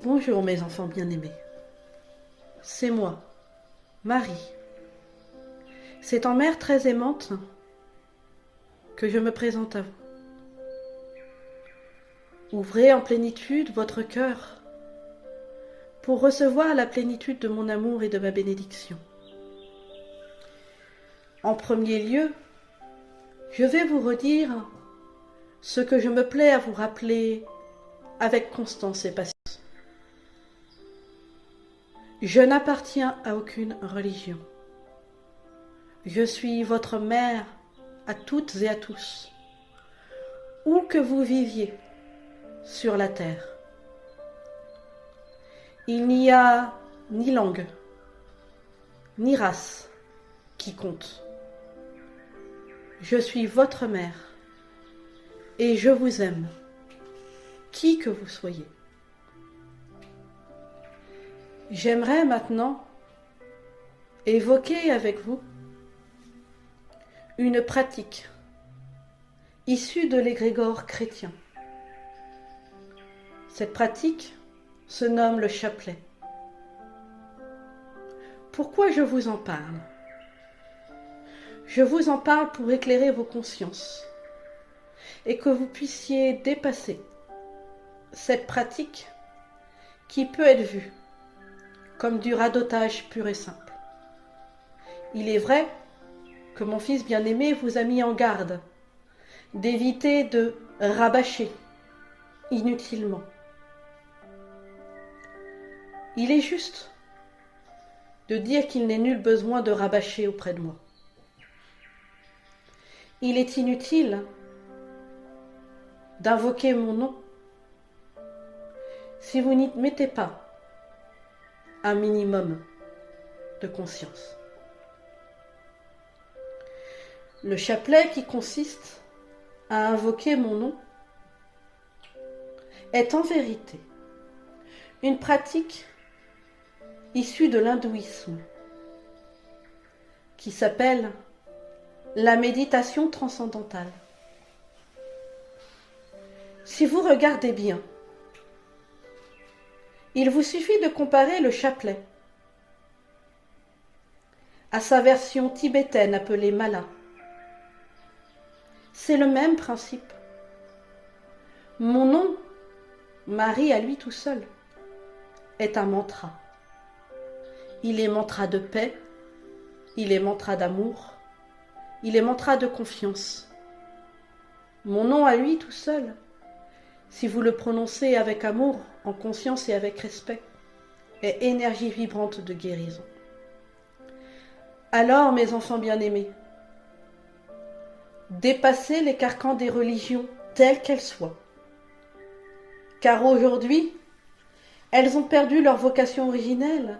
Bonjour mes enfants bien-aimés. C'est moi, Marie. C'est en mère très aimante que je me présente à vous. Ouvrez en plénitude votre cœur pour recevoir la plénitude de mon amour et de ma bénédiction. En premier lieu, je vais vous redire ce que je me plais à vous rappeler avec constance et patience. Je n'appartiens à aucune religion. Je suis votre mère à toutes et à tous, où que vous viviez sur la terre. Il n'y a ni langue, ni race qui compte. Je suis votre mère et je vous aime, qui que vous soyez. J'aimerais maintenant évoquer avec vous une pratique issue de l'égrégore chrétien. Cette pratique se nomme le chapelet. Pourquoi je vous en parle ? Je vous en parle pour éclairer vos consciences et que vous puissiez dépasser cette pratique qui peut être vue comme du radotage pur et simple. Il est vrai que mon fils bien-aimé vous a mis en garde d'éviter de rabâcher inutilement. Il est juste de dire qu'il n'est nul besoin de rabâcher auprès de moi. Il est inutile d'invoquer mon nom si vous n'y mettez pas un minimum de conscience. Le chapelet, qui consiste à invoquer mon nom, est en vérité une pratique issue de l'hindouisme qui s'appelle la méditation transcendantale. Si vous regardez bien, il vous suffit de comparer le chapelet à sa version tibétaine appelée mala. C'est le même principe. Mon nom, Marie à lui tout seul, est un mantra. Il est mantra de paix, il est mantra d'amour, il est mantra de confiance. Mon nom à lui tout seul, si vous le prononcez avec amour, en conscience et avec respect, est énergie vibrante de guérison. Alors, mes enfants bien-aimés, dépassez les carcans des religions telles qu'elles soient. Car aujourd'hui, elles ont perdu leur vocation originelle,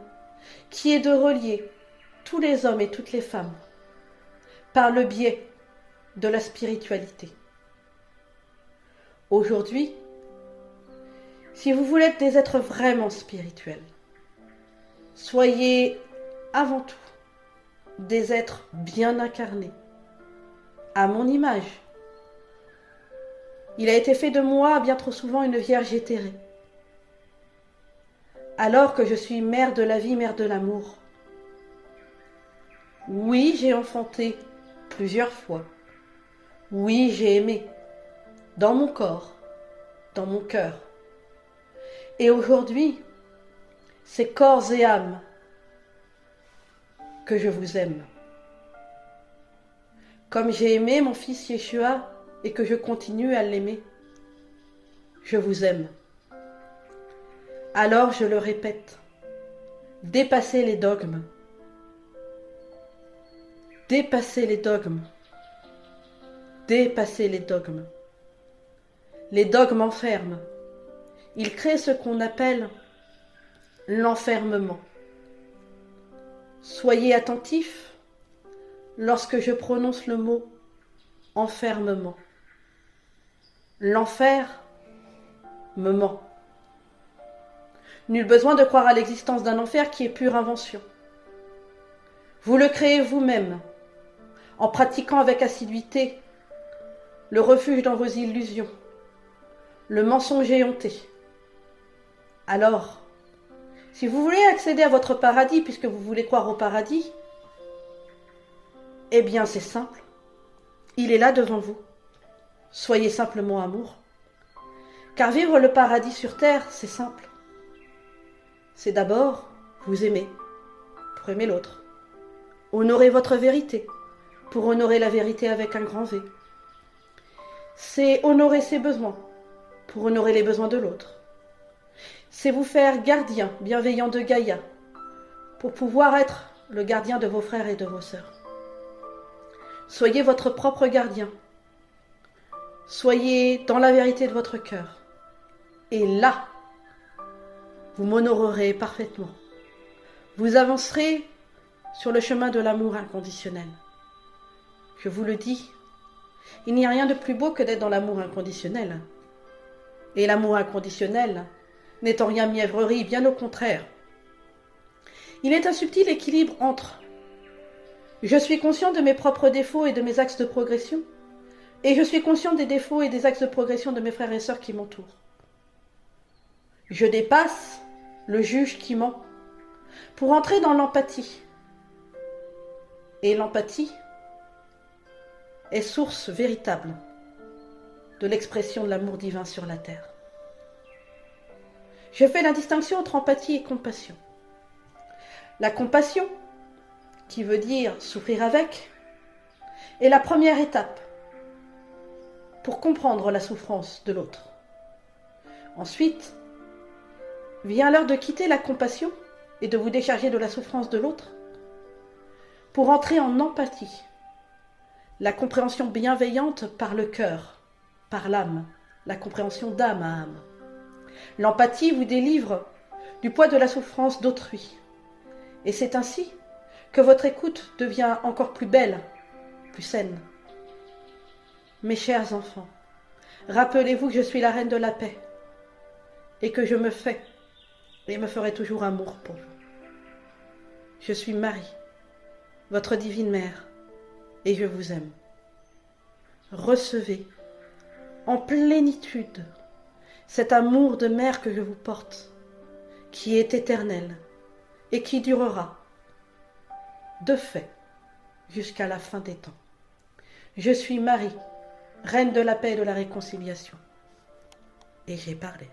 qui est de relier tous les hommes et toutes les femmes par le biais de la spiritualité. Aujourd'hui, si vous voulez être des êtres vraiment spirituels, soyez avant tout des êtres bien incarnés, à mon image. Il a été fait de moi bien trop souvent une vierge éthérée, alors que je suis mère de la vie, mère de l'amour. Oui, j'ai enfanté plusieurs fois. Oui, j'ai aimé, dans mon corps, dans mon cœur. Et aujourd'hui, c'est corps et âme que je vous aime. Comme j'ai aimé mon fils Yeshua et que je continue à l'aimer, je vous aime. Alors je le répète, dépassez les dogmes. Dépassez les dogmes. Dépassez les dogmes. Les dogmes enferment. Ils créent ce qu'on appelle l'enfermement. Soyez attentifs lorsque je prononce le mot enfermement. L'enfer me ment. Nul besoin de croire à l'existence d'un enfer qui est pure invention. Vous le créez vous-même en pratiquant avec assiduité le refuge dans vos illusions, le mensonge éhonté, Alors, si vous voulez accéder à votre paradis, puisque vous voulez croire au paradis, eh bien c'est simple. Il est là devant vous. Soyez simplement amour. Car vivre le paradis sur terre, c'est simple. C'est d'abord vous aimer, pour aimer l'autre. Honorer votre vérité, pour honorer la vérité avec un grand V. C'est honorer ses besoins, pour honorer les besoins de l'autre. C'est vous faire gardien bienveillant de Gaïa, pour pouvoir être le gardien de vos frères et de vos sœurs. Soyez votre propre gardien. Soyez dans la vérité de votre cœur. Et là, vous m'honorerez parfaitement. Vous avancerez sur le chemin de l'amour inconditionnel. Je vous le dis, il n'y a rien de plus beau que d'être dans l'amour inconditionnel. Et l'amour inconditionnel n'est en rien mièvrerie, bien au contraire. Il est un subtil équilibre entre je suis conscient de mes propres défauts et de mes axes de progression, et je suis conscient des défauts et des axes de progression de mes frères et sœurs qui m'entourent. Je dépasse le juge qui ment pour entrer dans l'empathie. Et l'empathie est source véritable de l'expression de l'amour divin sur la terre. Je fais la distinction entre empathie et compassion. La compassion, qui veut dire souffrir avec, est la première étape pour comprendre la souffrance de l'autre. Ensuite, vient l'heure de quitter la compassion et de vous décharger de la souffrance de l'autre pour entrer en empathie, la compréhension bienveillante par le cœur, par l'âme, la compréhension d'âme à âme. L'empathie vous délivre du poids de la souffrance d'autrui. Et c'est ainsi que votre écoute devient encore plus belle, plus saine. Mes chers enfants, rappelez-vous que je suis la reine de la paix et que je me fais et me ferai toujours amour pour vous. Je suis Marie, votre divine mère, et je vous aime. Recevez en plénitude cet amour de mère que je vous porte, qui est éternel et qui durera de fait jusqu'à la fin des temps. Je suis Marie, reine de la paix et de la réconciliation. Et j'ai parlé.